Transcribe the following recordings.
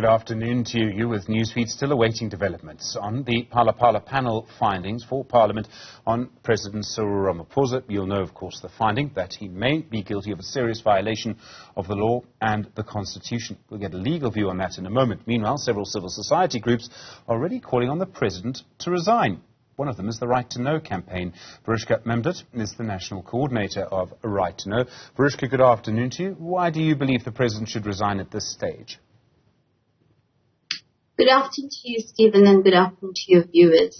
Good afternoon to you. With Newsfeed still awaiting developments on the Phala Phala panel findings for Parliament on President Cyril Ramaphosa. You'll know, of course, the finding that he may be guilty of a serious violation of the law and the Constitution. We'll get a legal view on that in a moment. Meanwhile, several civil society groups are already calling on the President to resign. One of them is the Right2Know campaign. Verushka Memdutt is the national coordinator of Right2Know. Verushka, good afternoon to you. Why do you believe the President should resign at this stage? Good afternoon to you, Stephen, and good afternoon to your viewers.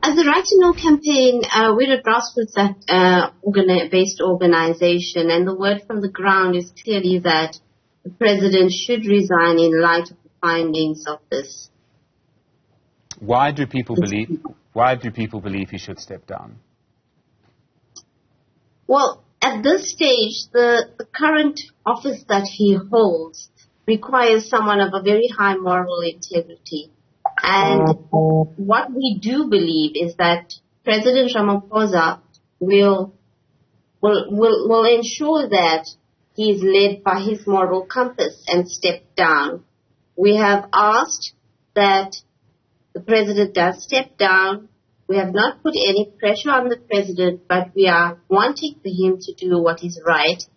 As the Right2Know campaign, we're a grassroots-based organization, and the word from the ground is clearly that the President should resign in light of the findings of this. Why do people believe he should step down? Well, at this stage, the current office that he holds requires someone of a very high moral integrity. And what we do believe is that President Ramaphosa will ensure that he is led by his moral compass and step down. We have asked that the President does step down. We have not put any pressure on the President, but we are wanting for him to do what is right,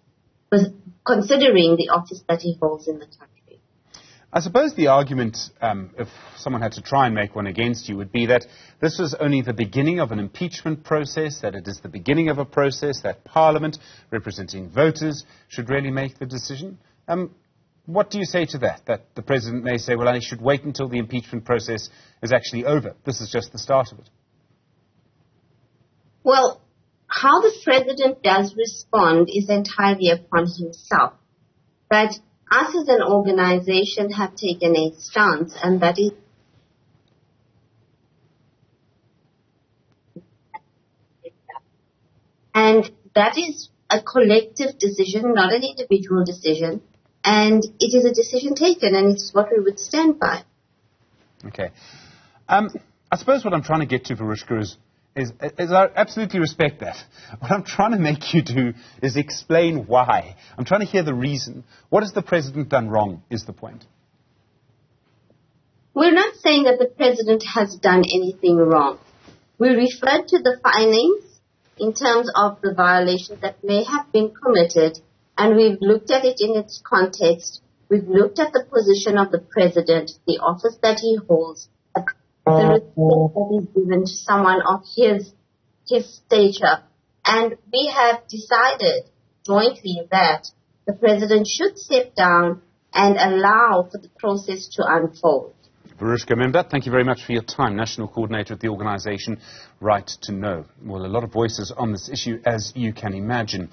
considering the office that he holds in the country. I suppose the argument, if someone had to try and make one against you, would be that this was only the beginning of an impeachment process, that it is the beginning of a process that Parliament, representing voters, should really make the decision. What do you say to that? That the President may say, well, I should wait until the impeachment process is actually over. This is just the start of it. Well, how the President does respond is entirely upon himself. But us as an organization have taken a stance, and that is a collective decision, not an individual decision. And it is a decision taken, and it's what we would stand by. Okay. I suppose what I'm trying to get to, Verushka, is I absolutely respect that. What I'm trying to make you do is explain why. I'm trying to hear the reason. What has the President done wrong, is the point. We're not saying that the President has done anything wrong. We referred to the findings in terms of the violations that may have been committed, and we've looked at it in its context. We've looked at the position of the President, the office that he holds, the respect that is given to someone of his stature. And we have decided jointly that the President should step down and allow for the process to unfold. Verushka Memdutt, thank you very much for your time. National coordinator at the organisation Right2Know. Well, a lot of voices on this issue, as you can imagine.